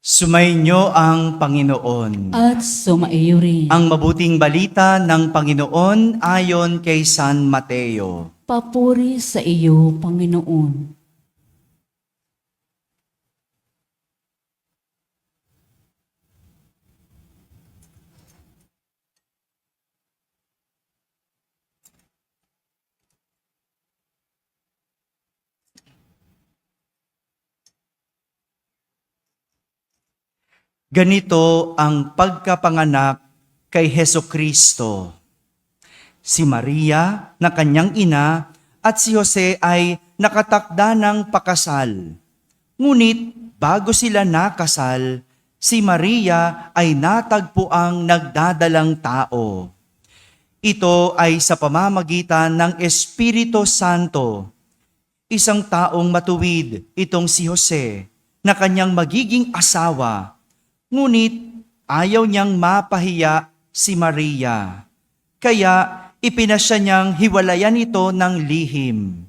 Sumainyo ang Panginoon. At sumaiyo rin. Ang mabuting balita ng Panginoon ayon kay San Mateo. Papuri sa iyo, Panginoon. Ganito ang pagkapanganak kay Hesukristo. Si Maria na kanyang ina at si Jose ay nakatakda ng pakasal. Ngunit bago sila nakasal, si Maria ay natagpuang nagdadalang tao. Ito ay sa pamamagitan ng Espiritu Santo. Isang taong matuwid itong si Jose na kanyang magiging asawa. Ngunit ayaw niyang mapahiya si Maria. Kaya ipinasya niyang hiwalayan ito ng lihim.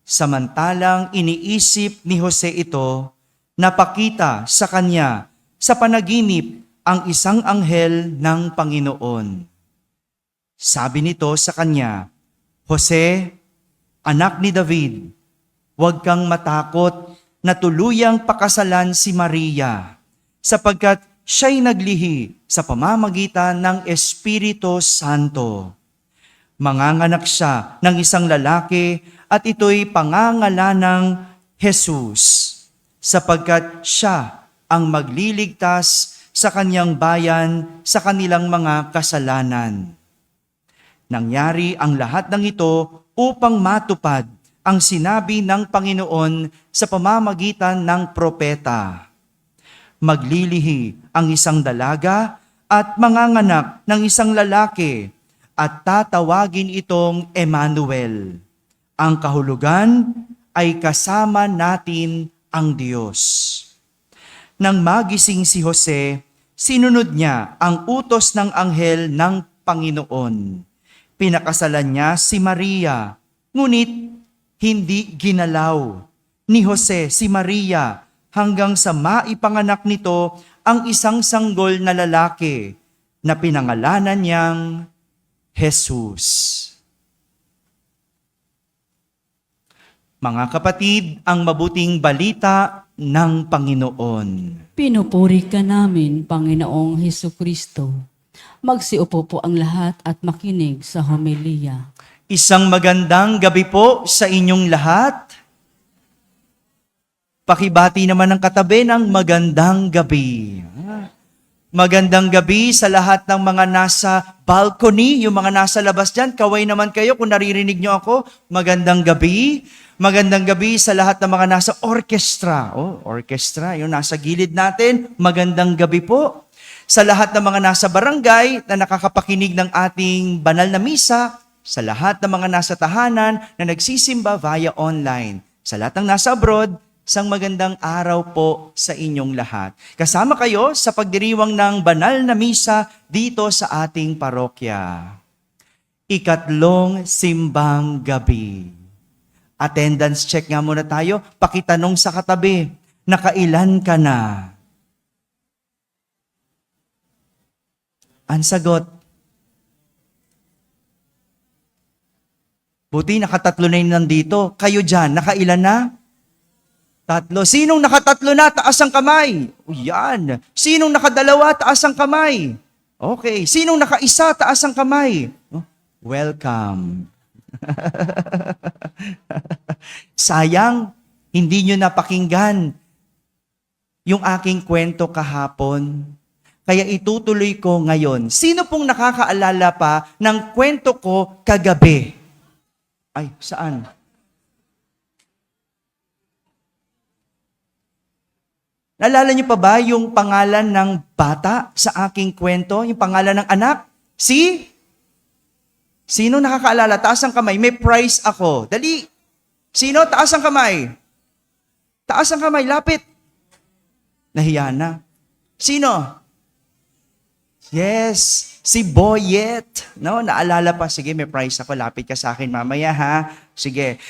Samantalang iniisip ni Jose ito, napakita sa kanya sa panaginip ang isang anghel ng Panginoon. Sabi nito sa kanya, "Jose, anak ni David, huwag kang matakot na tuluyang pakasalan si Maria, sapagkat siya'y naglihi sa pamamagitan ng Espiritu Santo. Manganganak siya ng isang lalaki at ito'y pangangalanang Jesus, sapagkat siya ang magliligtas sa kanyang bayan sa kanilang mga kasalanan." Nangyari ang lahat ng ito upang matupad ang sinabi ng Panginoon sa pamamagitan ng propeta. Maglilihi ang isang dalaga at manganganak ng isang lalaki at tatawagin itong Emmanuel. Ang kahulugan ay kasama natin ang Diyos. Nang magising si Jose, sinunod niya ang utos ng anghel ng Panginoon. Pinakasalan niya si Maria, ngunit hindi ginalaw ni Jose si Maria hanggang sa maipanganak nito ang isang sanggol na lalaki na pinangalanan niyang Jesus. Mga kapatid, ang mabuting balita ng Panginoon. Pinupuri ka namin, Panginoong Hesukristo. Magsiupo po ang lahat at makinig sa homilya. Isang magandang gabi po sa inyong lahat. Pakibati naman ng katabi ng magandang gabi. Magandang gabi sa lahat ng mga nasa balcony, yung mga nasa labas dyan. Kaway naman kayo kung naririnig nyo ako. Magandang gabi. Magandang gabi sa lahat ng mga nasa orchestra. Orchestra, yung nasa gilid natin. Magandang gabi po. Sa lahat ng mga nasa barangay na nakakapakinig ng ating banal na misa. Sa lahat ng mga nasa tahanan na nagsisimba via online. Sa lahat ng nasa abroad, isang magandang araw po sa inyong lahat. Kasama kayo sa pagdiriwang ng banal na misa dito sa ating parokya. Ikatlong simbang gabi. Attendance check nga muna tayo. Pakitanong sa katabi, nakailan ka na? Ang sagot, buti nakatatlo na yun nandito. Kayo dyan, nakailan na? Tatlo. Sinong nakatatlo na? Taas ang kamay. O yan. Sinong nakadalawa? Taas ang kamay. Okay. Sinong nakaisa? Taas ang kamay. Welcome. Sayang, hindi nyo napakinggan yung aking kwento kahapon. Kaya itutuloy ko ngayon. Sino pong nakakaalala pa ng kwento ko kagabi? Ay, saan? Naalala niyo pa ba yung pangalan ng bata sa aking kwento? Yung pangalan ng anak? Sino nakakaalala? Taas ang kamay. May prize ako. Dali. Sino? Taas ang kamay. Taas ang kamay. Lapit. Nahiya na. Sino? Yes. Si Boyet. No? Naalala pa. Sige, may prize ako. Lapit ka sa akin mamaya, ha? Sige.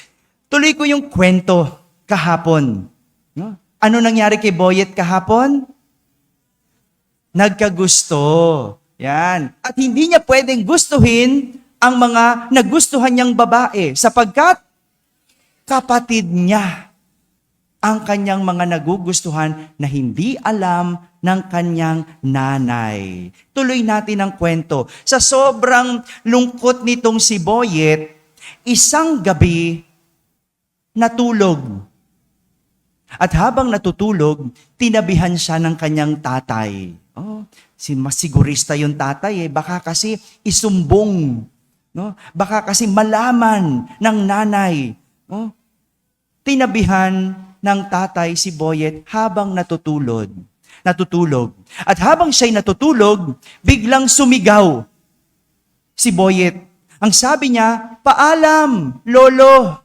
Tuloy ko yung kwento kahapon. No? Ano nangyari kay Boyet kahapon? nagkagusto. Yan. At hindi niya pwedeng gustuhin ang mga nagustuhan niyang babae sapagkat kapatid niya ang kanyang mga nagugustuhan na hindi alam ng kanyang nanay. Tuloy natin ang kwento. Sa sobrang lungkot nitong si Boyet, isang gabi natulog. At habang natutulog, tinabihan siya ng kanyang tatay. Mas sigurista yung tatay baka kasi isumbong. No? Baka kasi malaman ng nanay. Tinabihan ng tatay si Boyet habang natutulog. At habang siya'y natutulog, biglang sumigaw si Boyet. Ang sabi niya, "Paalam, lolo."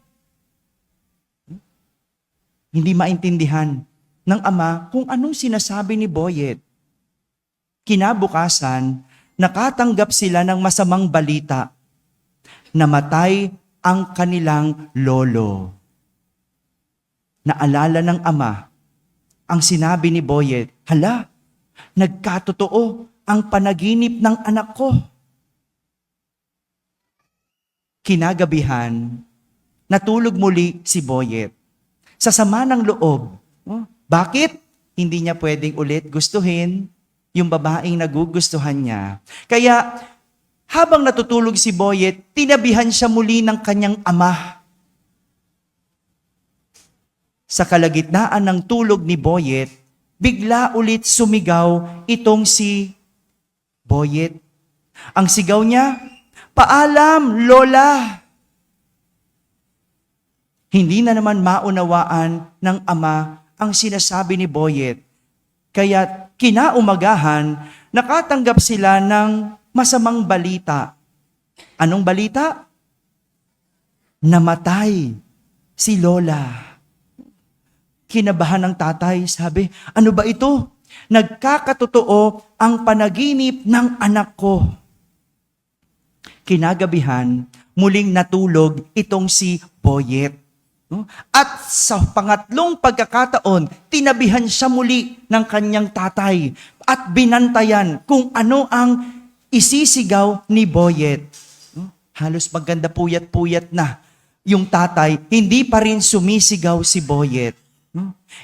Hindi maintindihan ng ama kung anong sinasabi ni Boyet. Kinabukasan, nakatanggap sila ng masamang balita. Namatay ang kanilang lolo. Naalala ng ama ang sinabi ni Boyet, "Hala, nagkatotoo ang panaginip ng anak ko." Kinagabihan, natulog muli si Boyet. Sa sama ng loob. Bakit? Hindi niya pwedeng ulit gustuhin yung babaeng nagugustuhan niya. Kaya, habang natutulog si Boyet, tinabihan siya muli ng kanyang ama. Sa kalagitnaan ng tulog ni Boyet, bigla ulit sumigaw itong si Boyet. Ang sigaw niya, "Paalam, lola!" Hindi na naman maunawaan ng ama ang sinasabi ni Boyet. Kaya kinaumagahan, nakatanggap sila ng masamang balita. Anong balita? Namatay si lola. Kinabahan ng tatay, sabi, "Ano ba ito? Nagkakatotoo ang panaginip ng anak ko." Kinagabihan, muling natulog itong si Boyet. At sa pangatlong pagkakataon, tinabihan siya muli ng kanyang tatay at binantayan kung ano ang isisigaw ni Boyet. Halos maganda puyat-puyat na yung tatay, hindi pa rin sumisigaw si Boyet.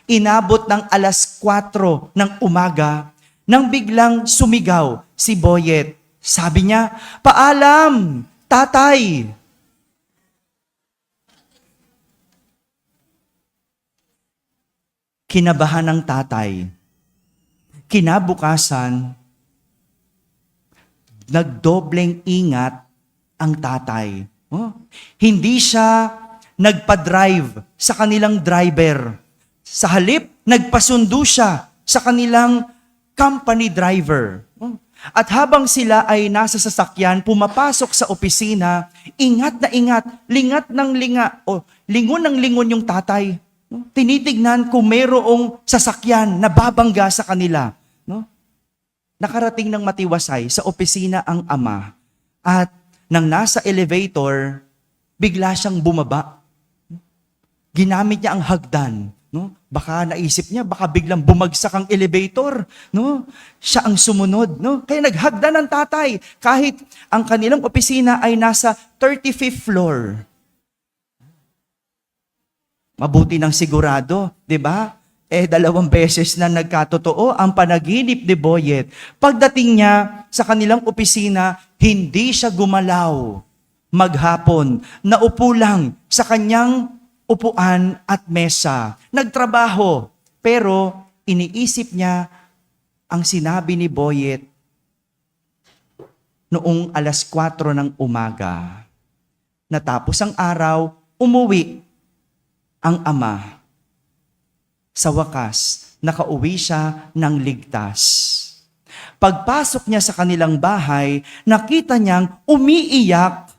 Inabot ng 4:00 ng umaga nang biglang sumigaw si Boyet. Sabi niya, "Paalam, tatay!" Kinabahan ng tatay. Kinabukasan, nagdobleng ingat ang tatay. Hindi siya nagpa-drive sa kanilang driver. Sa halip, nagpasundo siya sa kanilang company driver. At habang sila ay nasa sasakyan, pumapasok sa opisina, ingat na ingat, lingat ng lingon ng lingon yung tatay. Tinitignan kung mayroong sasakyan na babangga sa kanila. Nakarating ng matiwasay sa opisina ang ama at nang nasa elevator, bigla siyang bumaba. Ginamit niya ang hagdan. Baka naisip niya, baka biglang bumagsak ang elevator. Siya ang sumunod. Kaya naghagdan ng tatay kahit ang kanilang opisina ay nasa 35th floor. Mabuti ng sigurado, di ba? 2 beses na nagkatotoo ang panaginip ni Boyet. Pagdating niya sa kanilang opisina, hindi siya gumalaw. Maghapon, naupo lang sa kanyang upuan at mesa. Nagtrabaho, pero iniisip niya ang sinabi ni Boyet noong 4:00 ng umaga. Natapos ang araw, umuwi ang ama. Sa wakas, nakauwi siya ng ligtas. Pagpasok niya sa kanilang bahay, nakita niyang umiiyak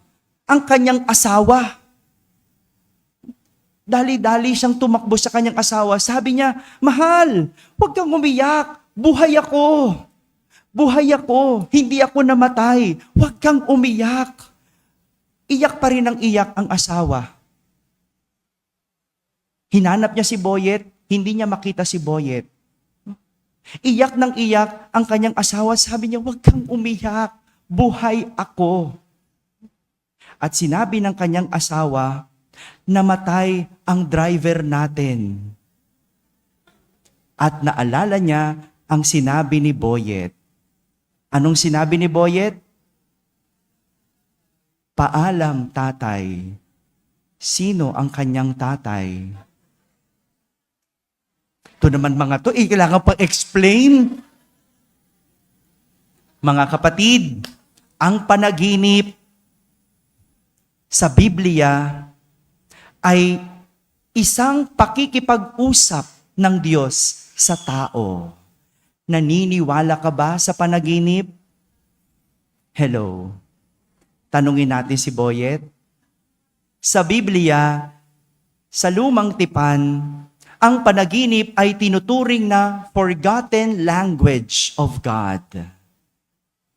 ang kanyang asawa. Dali-dali siyang tumakbo sa kanyang asawa. Sabi niya, "Mahal, huwag kang umiyak. Buhay ako. Buhay ako. Hindi ako namatay. Huwag kang umiyak." Iyak pa rin ang iyak ang asawa. Hinanap niya si Boyet, hindi niya makita si Boyet. Iyak ng iyak ang kanyang asawa. Sabi niya, huwag kang umiyak. Buhay ako. At sinabi ng kanyang asawa, namatay ang driver natin. At naalala niya ang sinabi ni Boyet. Anong sinabi ni Boyet? Paalam, tatay. Sino ang kanyang tatay? Ito naman mga to, kailangan pang explain. Mga kapatid, ang panaginip sa Biblia ay isang pakikipag-usap ng Diyos sa tao. Naniniwala ka ba sa panaginip? Hello. Tanungin natin si Boyet. Sa Biblia, sa Lumang Tipan, ang panaginip ay tinuturing na forgotten language of God.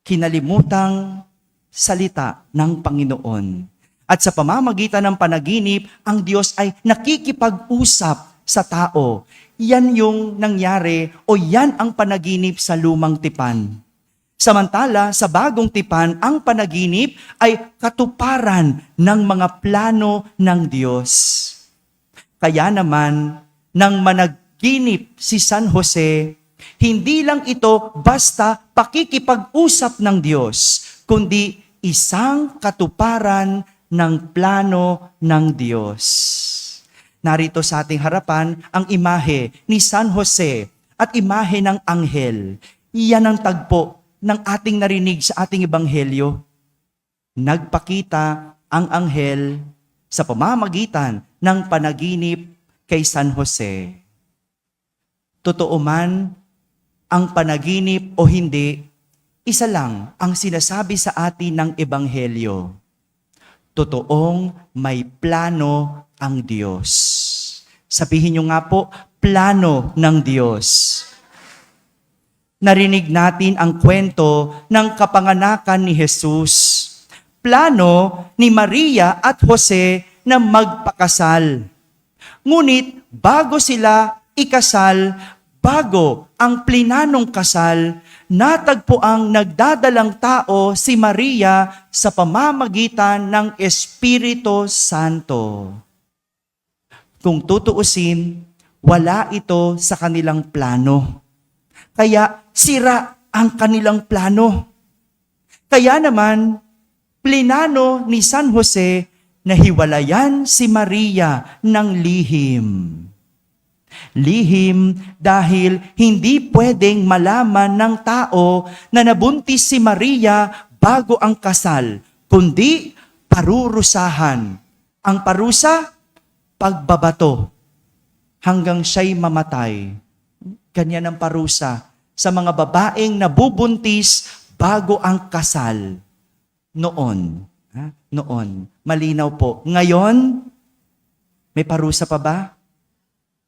Kinalimutang salita ng Panginoon. At sa pamamagitan ng panaginip, ang Diyos ay nakikipag-usap sa tao. Yan yung nangyari o yan ang panaginip sa Lumang Tipan. Samantala, sa Bagong Tipan, ang panaginip ay katuparan ng mga plano ng Diyos. Kaya naman, nang managinip si San Jose, hindi lang ito basta pakikipag-usap ng Diyos, kundi isang katuparan ng plano ng Diyos. Narito sa ating harapan ang imahe ni San Jose at imahe ng anghel. Iyan ang tagpo ng ating narinig sa ating ebanghelyo. Nagpakita ang anghel sa pamamagitan ng panaginip kay San Jose. Totoo man ang panaginip o hindi, isa lang ang sinasabi sa atin ng ebanghelyo. Totoong may plano ang Diyos. Sabihin niyo nga po, plano ng Diyos. Narinig natin ang kwento ng kapanganakan ni Jesus. Plano ni Maria at Jose na magpakasal. Ngunit bago sila ikasal, bago ang plinanong kasal, natagpo ang nagdadalang tao si Maria sa pamamagitan ng Espiritu Santo. Kung tutuusin, wala ito sa kanilang plano. Kaya sira ang kanilang plano. Kaya naman, plinano ni San Jose na hiwalayan si Maria ng lihim. Lihim dahil hindi pwedeng malaman ng tao na nabuntis si Maria bago ang kasal, kundi parurusahan. Ang parusa, pagbabato, hanggang siya'y mamatay. Ganyan ang parusa sa mga babaeng nabubuntis bago ang kasal. Noon. Noon. Malinaw po. Ngayon, may parusa pa ba?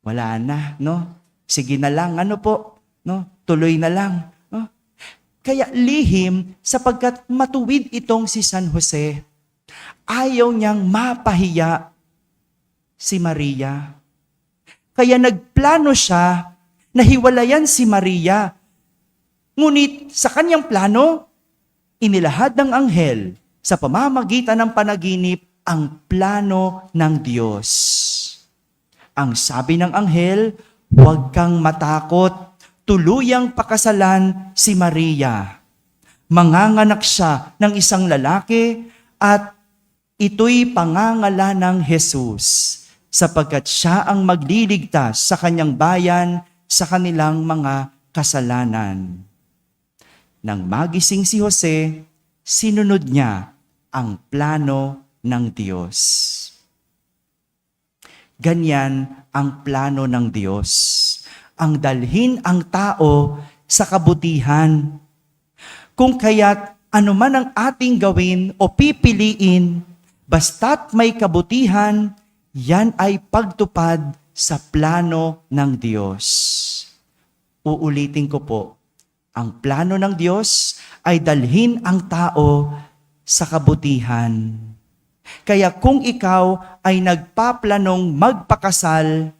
Wala na, no? Sige na lang, ano po? No? Tuloy na lang. No? Kaya lihim, sapagkat matuwid itong si San Jose, ayaw niyang mapahiya si Maria. Kaya nagplano siya na hiwalayan si Maria. Ngunit sa kanyang plano, inilahad ng anghel sa pamamagitan ng panaginip ang plano ng Diyos. Ang sabi ng anghel, huwag kang matakot, tuluyang pakasalan si Maria. Manganganak siya ng isang lalaki at ito'y pangangalan ng Jesus, sapagkat siya ang magliligtas sa kanyang bayan sa kanilang mga kasalanan. Nang magising si Jose, sinunod niya ang plano ng Diyos. Ganyan ang plano ng Diyos. Ang dalhin ang tao sa kabutihan. Kung kaya't anuman ang ating gawin o pipiliin, basta't may kabutihan, yan ay pagtupad sa plano ng Diyos. Uulitin ko po, ang plano ng Diyos ay dalhin ang tao sa kabutihan. Kaya kung ikaw ay nagpaplanong magpakasal,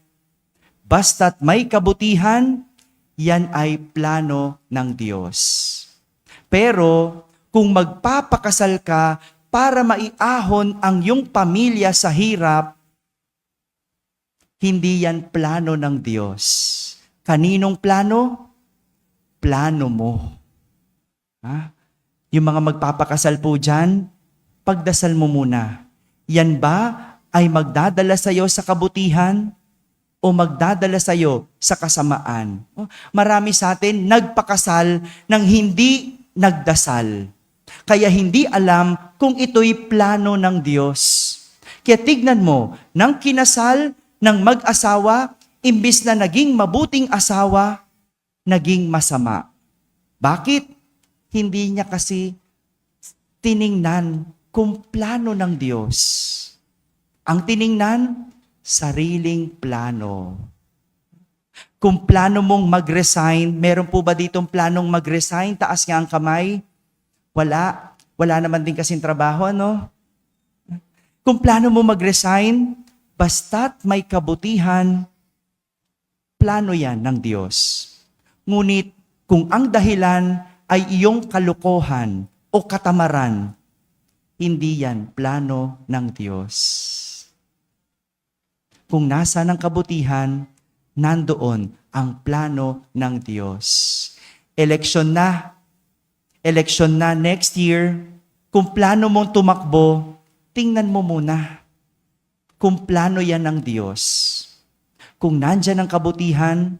basta't may kabutihan, yan ay plano ng Diyos. Pero kung magpapakasal ka para maiahon ang iyong pamilya sa hirap, hindi yan plano ng Diyos. Kaninong plano? Plano mo. Ha? Yung mga magpapakasal po dyan, pagdasal mo muna. Yan ba ay magdadala sa iyo sa kabutihan o magdadala sa iyo sa kasamaan? Marami sa atin nagpakasal nang hindi nagdasal. Kaya hindi alam kung ito'y plano ng Diyos. Kaya tignan mo, nang kinasal ng mag-asawa, imbis na naging mabuting asawa, naging masama. Bakit? Hindi niya kasi tiningnan kung plano ng Diyos. Ang tiningnan, sariling plano. Kung plano mong mag-resign, meron po ba ditong planong mag-resign? Taas nga ang kamay. Wala. Wala naman din kasing trabaho, ano? Kung plano mo mag-resign, basta't may kabutihan, plano yan ng Diyos. Ngunit kung ang dahilan ay iyong kalokohan o katamaran, hindi yan plano ng Diyos. Kung nasa ng kabutihan, nandoon ang plano ng Diyos. Eleksyon na next year. Kung plano mong tumakbo, tingnan mo muna kung plano yan ng Diyos. Kung nandyan ang kabutihan,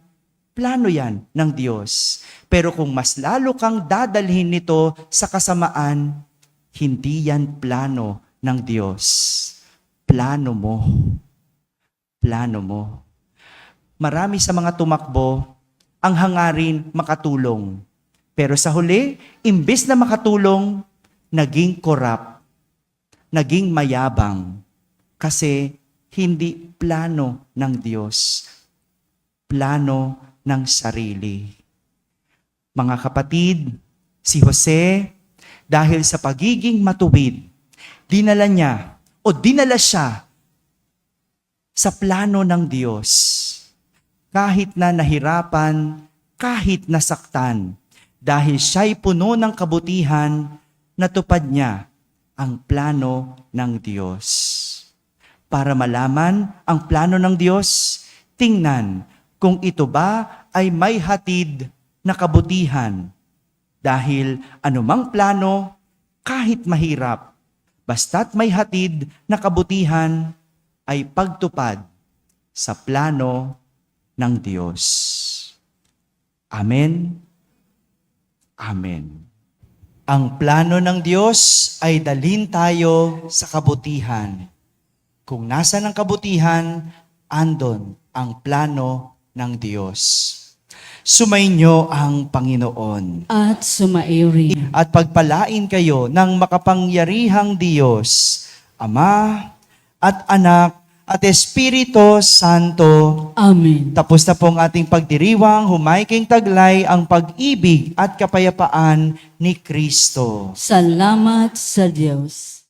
plano yan ng Diyos. Pero kung mas lalo kang dadalhin nito sa kasamaan, hindi yan plano ng Diyos. Plano mo. Plano mo. Marami sa mga tumakbo, ang hangarin makatulong. Pero sa huli, imbes na makatulong, naging korap, naging mayabang. Kasi hindi plano ng Diyos. Plano ng sarili. Mga kapatid, si Jose, dahil sa pagiging matuwid, dinala siya sa plano ng Diyos. Kahit na nahirapan, kahit nasaktan, dahil siya'y puno ng kabutihan, natupad niya ang plano ng Diyos. Para malaman ang plano ng Diyos, tingnan kung ito ba ay may hatid na kabutihan. Dahil anumang plano, kahit mahirap, basta't may hatid na kabutihan, ay pagtupad sa plano ng Diyos. Amen. Amen. Ang plano ng Diyos ay dalhin tayo sa kabutihan. Kung nasa ng kabutihan, andon ang plano ng Diyos. Sumainyo ang Panginoon. At sumairi. At pagpalain kayo ng makapangyarihang Diyos, Ama at Anak at Espiritu Santo. Amen. Tapos na pong ating pagdiriwang, humayking taglay ang pag-ibig at kapayapaan ni Kristo. Salamat sa Diyos.